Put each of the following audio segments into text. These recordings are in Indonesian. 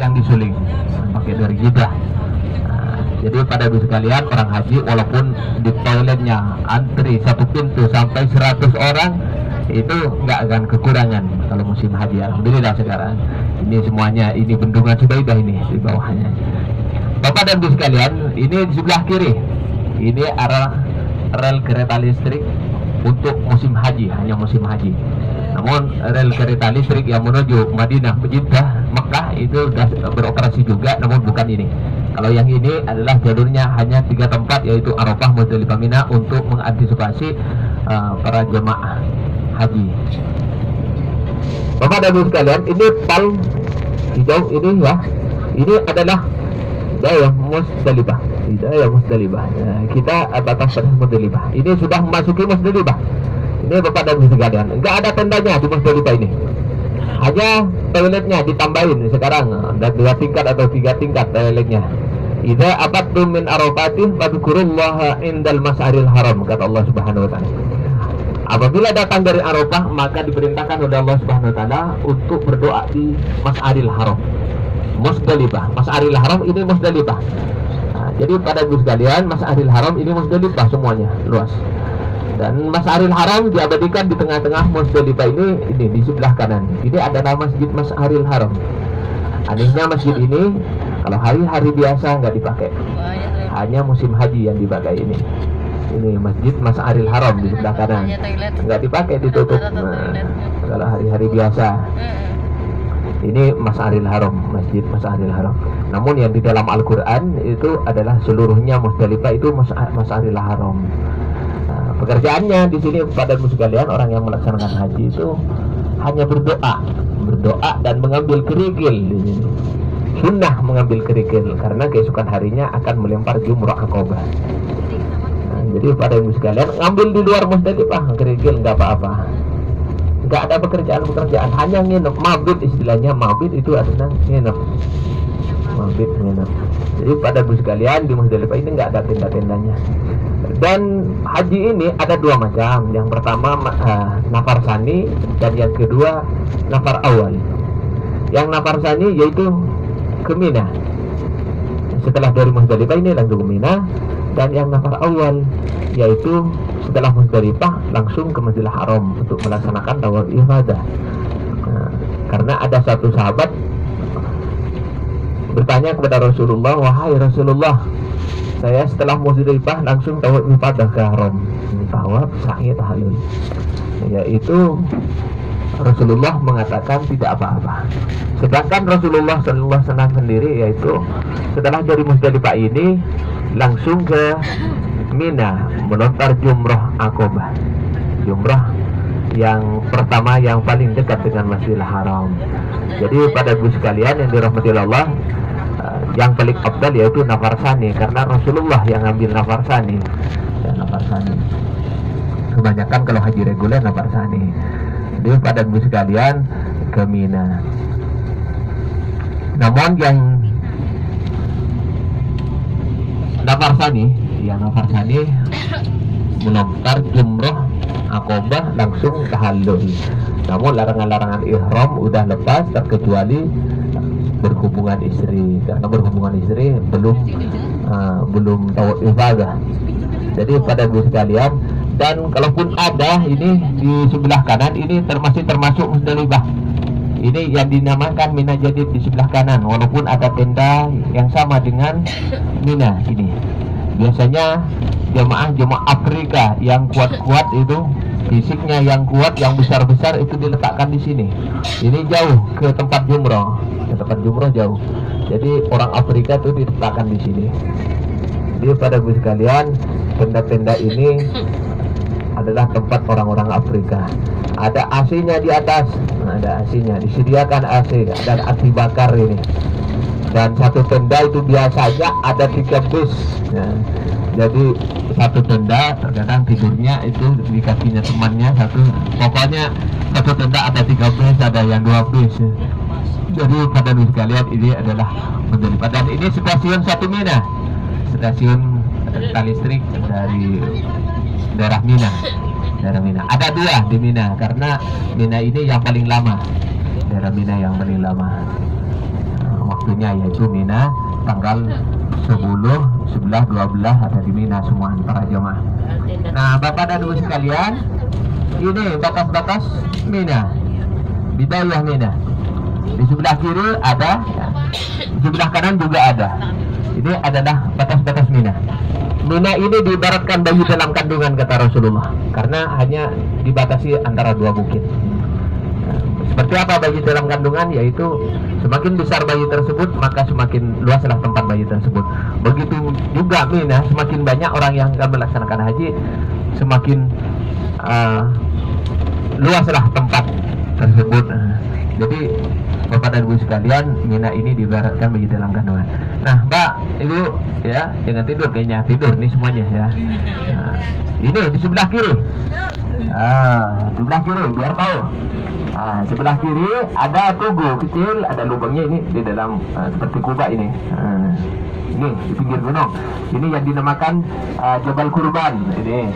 yang disuling pakai dari kita. Jadi pada ibu sekalian, orang haji walaupun di toiletnya antri satu pintu sampai 100 orang, itu nggak akan kekurangan kalau musim haji. Alhamdulillah sekarang ini semuanya, ini bendungan Subaidah ini di bawahnya. Bapak dan ibu sekalian, ini di sebelah kiri, ini arah rel kereta listrik untuk musim haji, hanya musim haji. Namun rel kereta listrik yang menuju Madinah, Jeddah, Mekah itu sudah beroperasi juga, namun bukan ini. Kalau yang ini adalah jalurnya hanya 3 tempat, yaitu Arafah, Muzdalifah, Mina, untuk mengantisipasi para jemaah haji. Bapak dan ibu sekalian, ini pal hijau ini ya, ini adalah Hidayah Muzdalifah. Hidayah Muzdalifah. Nah, kita batas Muzdalifah. Ini sudah memasuki Muzdalifah. Ini Bapak dan ibu sekalian, enggak ada tendanya di Muzdalifah ini. Hanya toiletnya ditambahin sekarang, dan 2 tingkat atau 3 tingkat toiletnya. Idza abattum min arafatin fadhkurullaha indal mas'aril haram, kata Allah Subhanahu wa taala. Apabila datang dari Arafah, maka diperintahkan oleh Allah Subhanahu wa taala untuk berdoa di Mas'aril Haram. Muzdalifah, Mas'aril Haram ini Muzdalifah. Nah, jadi pada ibu sekalian, Mas'aril Haram ini Muzdalifah semuanya, luas. Dan Mas'aril Haram diabadikan di tengah-tengah Muzdalifah ini di sebelah kanan. Ini ada nama Masjid Mas'aril Haram. Anehnya masjid ini kalau hari-hari biasa nggak dipakai, hanya musim haji yang dipakai ini. Ini Masjid Mas'aril Haram di sebelah kanan, nggak dipakai, ditutup. Nah, kalau hari-hari biasa ini Mas'aril Haram, Masjid Mas'aril Haram. Namun yang di dalam Al-Quran itu adalah seluruhnya Muzdalifah itu Mas'aril Haram. Nah, pekerjaannya di sini pada sekalian, orang yang melaksanakan haji itu hanya berdoa dan mengambil kerikil di sini. Sunnah mengambil kerikil karena keesokan harinya akan melempar jumrah Aqabah. Nah, jadi pada ibu sekalian, ngambil di luar Muzdalifah kerikil nggak apa-apa. Nggak ada pekerjaan, hanya nginep, mabit istilahnya. Mabit itu artinya nginep. Mabit, nginep. Jadi pada ibu sekalian, di Muzdalifah ini nggak ada tenda-tendanya. Dan haji ini ada 2 macam. Yang pertama nafar sani, dan yang kedua nafar awal. Yang nafar sani yaitu ke Mina. Setelah dari Muzdalifah ini langsung ke Mina. Dan yang nafar awal yaitu setelah Muzdalifah langsung ke Masjidil Haram untuk melaksanakan tawaf ifadah. Nah, karena ada satu sahabat bertanya kepada Rasulullah, wahai Rasulullah, saya setelah Muzdalifah langsung tawaf ifadah ke Haram. Tawaf sa'i tahlul. Yaitu Rasulullah mengatakan tidak apa-apa. Sedangkan Rasulullah SAW sendiri yaitu setelah dari Muzdalifah ini langsung ke Mina melontar jumrah Aqabah. Jumrah yang pertama yang paling dekat dengan Masjidil Haram. Jadi pada ibu sekalian yang dirahmati Allah, yang paling afdal yaitu nafar sani, karena Rasulullah yang ambil nafar sani. Ya, nafar sani. Kebanyakan kalau haji reguler nafar sani. Jadi pada ibu sekalian ke Mina. Namun yang nafar sani, melontar jumrah Aqabah langsung tahallul. Namun larangan-larangan ihram udah lepas, terkecuali berhubungan istri, karena berhubungan istri belum tawaf ifadah. Jadi pada ibu sekalian, dan kalaupun ada ini di sebelah kanan ini termasuk Muzdalifah. Ini yang dinamakan Mina Jadid di sebelah kanan, walaupun ada tenda yang sama dengan Mina ini. Biasanya jemaah Afrika yang kuat-kuat itu, fisiknya yang kuat, yang besar-besar itu diletakkan di sini. Ini jauh ke tempat jumrah, jauh. Jadi orang Afrika itu diletakkan di sini. Jadi pada ibu sekalian, tenda-tenda ini adalah tempat orang-orang Afrika. Ada AC-nya di atas, ada AC-nya, disediakan AC dan anti bakar ini. Dan satu tenda itu biasanya ada 3 bis. Ya. Jadi satu tenda terkadang tidurnya itu di kakinya temannya pokoknya satu tenda ada 3 bis, ada yang 2 bis. Jadi pada ibu sekalian, ini adalah Muzdalifah, dan ini stasiun 1 Mina, stasiun listrik dari daerah Mina. Ada 2 di Mina, karena Mina ini yang paling lama, daerah Mina yang paling lama. Waktunya tempatnya, yaitu Mina tanggal 10, 11, 12 ada di Mina semua para jemaah. Nah, Bapak dan Ibu sekalian, ini batas-batas Mina, bidayah Mina. Di sebelah kiri ada, di sebelah kanan juga ada. Ini adalah batas-batas Mina. Mina ini diibaratkan bayi dalam kandungan, kata Rasulullah, karena hanya dibatasi antara dua bukit. Seperti apa bayi dalam kandungan? Yaitu semakin besar bayi tersebut, maka semakin luaslah tempat bayi tersebut. Begitu juga Mina, semakin banyak orang yang akan melaksanakan haji, semakin luaslah tempat tersebut. Jadi Bapak dan Ibu sekalian, Mina ini diibaratkan bayi dalam kandungan. Nah, Mbak, Ibu, ya, jangan tidur kayaknya, tidur nih semuanya ya. Nah, ini di sebelah kiri. Di sebelah kiri, biar tahu. Sebelah kiri ada tugu kecil, ada lubangnya ini di dalam seperti kubah ini. Ini di pinggir gunung. Ini yang dinamakan Jabal Kurban. Ini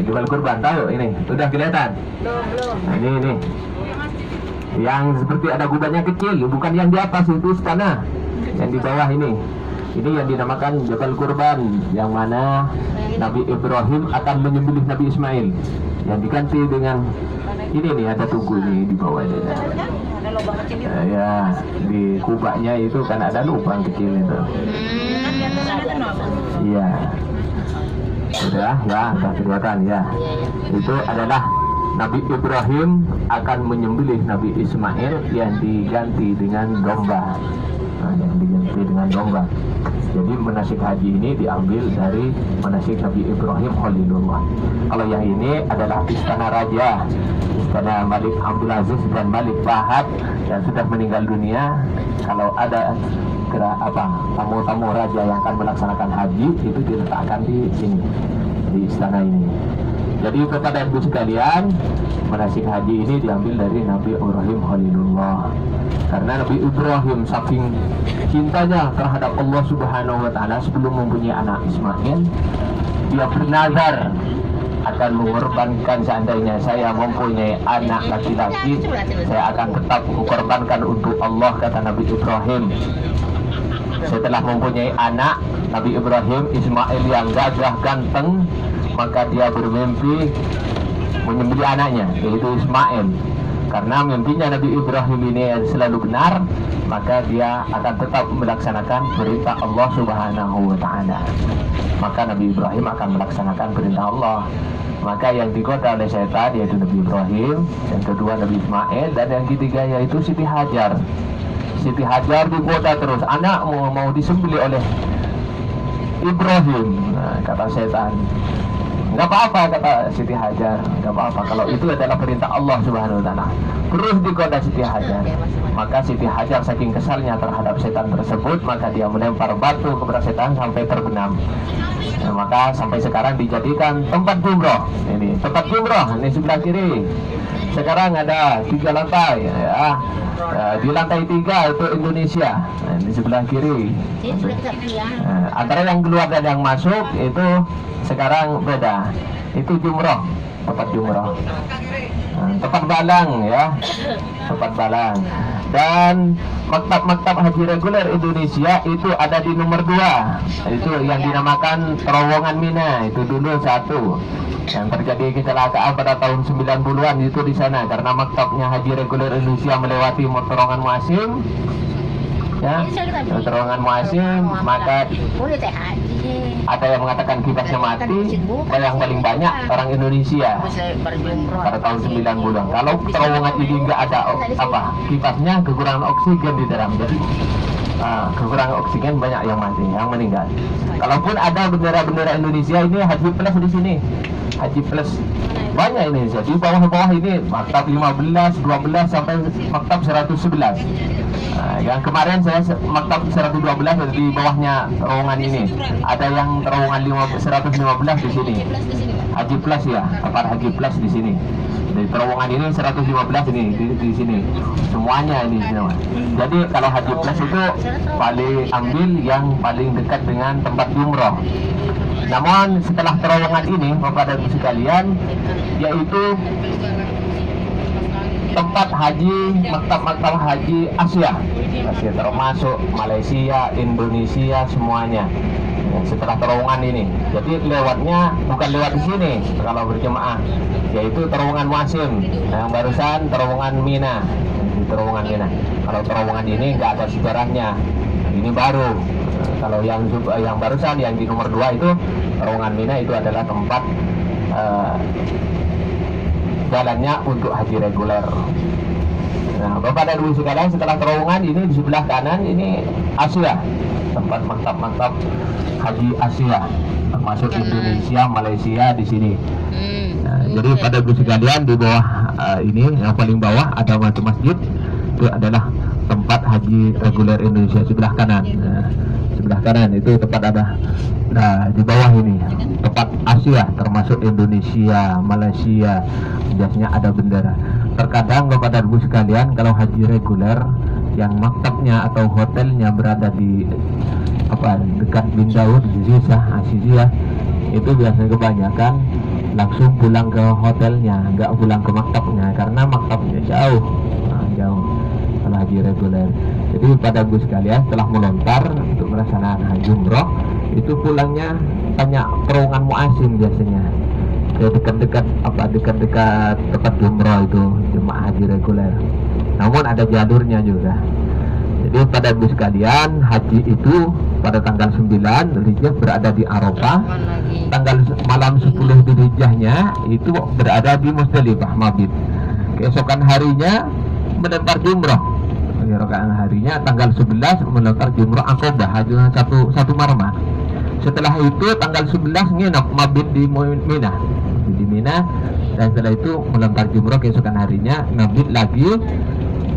Jabal Kurban, tahu ini? Sudah kelihatan? Belum. Ini. Yang seperti ada gubahnya kecil, bukan yang di atas itu istana, yang di bawah ini. Ini yang dinamakan Jabal Kurban, yang mana Nabi Ibrahim akan menyembelih Nabi Ismail, yang diganti dengan ini nih, ada tugu ini di bawah ini. Ya, di kubahnya itu kan ada lubang kecil itu. Iya. Sudah ya, sudah kelihatan ya. Itu adalah Nabi Ibrahim akan menyembelih Nabi Ismail yang diganti dengan domba. Jadi manasik haji ini diambil dari manasik Nabi Ibrahim Khalilullah. Kalau yang ini adalah istana raja, istana Malik Abdul Aziz dan Malik Fahad yang sudah meninggal dunia. Kalau ada tamu-tamu raja yang akan melaksanakan haji, itu diletakkan di sini, di istana ini. Jadi kepada ibu sekalian, manasik haji ini diambil dari Nabi Ibrahim Khalilullah. Karena Nabi Ibrahim saking cintanya terhadap Allah Subhanahu wa taala, sebelum mempunyai anak Ismail, dia bernazar akan mengorbankan, seandainya saya mempunyai anak laki-laki, saya akan tetap mengorbankan untuk Allah, kata Nabi Ibrahim. Setelah mempunyai anak Nabi Ibrahim, Ismail yang gagah ganteng, maka dia bermimpi menyembelih anaknya, yaitu Ismail. Karena mimpinya Nabi Ibrahim ini selalu benar, maka dia akan tetap melaksanakan perintah Allah Subhanahu wa taala. Maka Nabi Ibrahim akan melaksanakan perintah Allah. Maka yang digoda oleh setan yaitu Nabi Ibrahim, yang kedua Nabi Ismail, dan yang ketiga yaitu Siti Hajar. Siti Hajar digoda terus, anakmu mau disembelih oleh Ibrahim. Nah, kata setan, nggak apa-apa, kata Siti Hajar, nggak apa-apa kalau itu adalah perintah Allah Subhanahu wa taala. Terus digoda Siti Hajar. Maka Siti Hajar saking kesalnya terhadap setan tersebut, maka dia melempar batu kepada setan sampai terbenam. Nah, maka sampai sekarang dijadikan tempat jumroh. Ini tempat jumroh, ini sebelah kiri. Sekarang ada 3 lantai ya. Di lantai 3 itu Indonesia. Nah, di sebelah kiri. Antara yang keluar dan yang masuk itu sekarang beda. Itu jumroh, tempat jumroh. Tempat balang ya, tempat balang. Dan maktab haji reguler Indonesia itu ada di nomor 2. Itu yang dinamakan terowongan Mina. Itu dulu satu yang terjadi kecelakaan pada tahun 90-an itu di sana, karena maktabnya haji reguler Indonesia melewati terowongan Muasim. Ya, terowongan Muasim, maka ada yang mengatakan kipas mati, dan yang paling banyak orang Indonesia pada tahun 90-an. Kalau terowongan ini nggak ada kipasnya, kekurangan oksigen di dalam, jadi kekurangan oksigen banyak yang mati, yang meninggal. Kalaupun ada bendera-bendera Indonesia, ini Haji Plus di sini, Haji Plus banyak Indonesia. Di bawah-bawah ini maktab 15, 12 sampai maktab 111. Yang kemarin saya maktab 112 di bawahnya terowongan ini. Ada yang terowongan 115 di sini. Haji Plus ya, tempat Haji Plus di sini. Di terowongan ini 115 ini di sini. Semuanya ini semua. Jadi kalau Haji Plus itu paling ambil yang paling dekat dengan tempat jumroh. Namun setelah terowongan ini, Bapak dan Ibu sekalian, yaitu tempat haji, maktab haji Asia, termasuk Malaysia, Indonesia semuanya. Setelah terowongan ini, jadi lewatnya bukan lewat di sini kalau berjemaah, yaitu terowongan Muasim. Yang barusan terowongan Mina, terowongan Mina. Kalau terowongan ini nggak ada sejarahnya, ini baru. Kalau yang barusan yang di nomor 2 itu terowongan Mina, itu adalah tempat jalannya untuk haji reguler. Nah, Bapak dan Ibu sekalian, setelah terowongan ini di sebelah kanan ini Asia, tempat maktab haji Asia, termasuk Indonesia, Malaysia di sini. Nah, jadi pada Ibu sekalian di bawah ini yang paling bawah ada masjid, itu adalah tempat haji reguler Indonesia sebelah kanan. Nah, sebelah kanan itu tempat ada. Nah, di bawah ini tempat Asia, termasuk Indonesia, Malaysia, biasanya ada bendera. Terkadang Bapak dan Ibu sekalian, kalau haji reguler yang maktabnya atau hotelnya berada di dekat bin Daud di Aziziyah, itu biasanya kebanyakan langsung pulang ke hotelnya, nggak pulang ke maktabnya karena maktabnya jauh. Jauh kalau haji reguler. Jadi pada Ibu sekalian, setelah melontar untuk melaksanakan haji umroh, itu pulangnya banyak terowongan Muasim biasanya. Dekat-dekat tempat umroh itu jemaah haji reguler. Namun ada jalurnya juga. Jadi pada Ibu sekalian, haji itu pada tanggal 9 Dzulhijjah berada di Arafah. Tanggal malam 10 Dzulhijjahnya itu berada di Musdalifah mabit. Keesokan harinya menempar jumrah. Keesokan harinya tanggal 11 menempar jumrah Aqabah, haji satu marmah. Setelah itu tanggal 11 nginap mabit di Mina, dan setelah itu melempar jumrah. Keesokan harinya mabit lagi,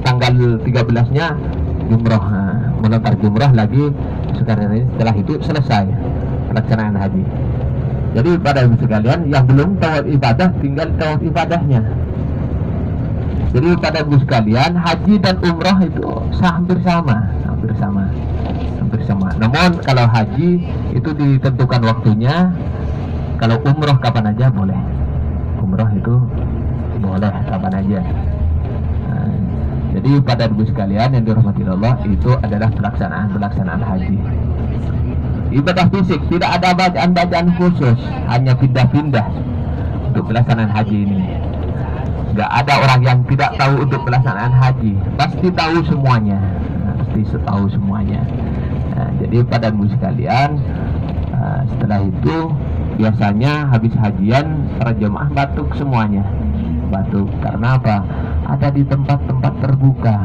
tanggal 13-nya jumrah, melempar jumrah lagi. Sekarang setelah itu selesai pelaksanaan haji. Jadi pada Ibu sekalian, yang belum tawaf ibadah tinggal tawaf ibadahnya. Jadi pada Ibu sekalian, haji dan umrah itu hampir sama. Namun kalau haji itu ditentukan waktunya, kalau umrah kapan aja boleh. Umrah itu boleh kapan aja. Nah, jadi pada Ibu sekalian yang dirahmati Allah, itu adalah pelaksanaan haji. Ibadah fisik, tidak ada bacaan-bacaan khusus, hanya pindah-pindah untuk pelaksanaan haji ini. Gak ada orang yang tidak tahu untuk pelaksanaan haji, pasti tahu semuanya. Nah, jadi pada Ibu sekalian, setelah itu biasanya habis hajian para jemaah batuk semuanya. Batuk karena apa? Ada di tempat-tempat terbuka.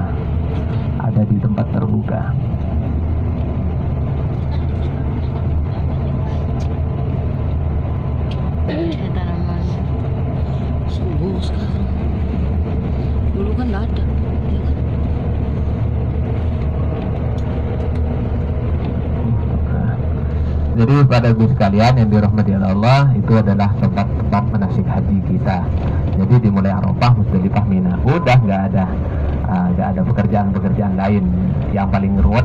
Tanaman subuh sekarang. Dulu kan nggak ada. Jadi pada Ibu sekalian yang dirahmati Allah, itu adalah tempat-tempat manasik haji kita. Jadi dimulai Arafah, Musdalifah, Mina. Udah nggak ada pekerjaan lain. Yang paling ruwet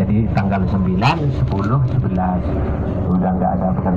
jadi tanggal 9, 10, 11 udah nggak ada pekerjaan.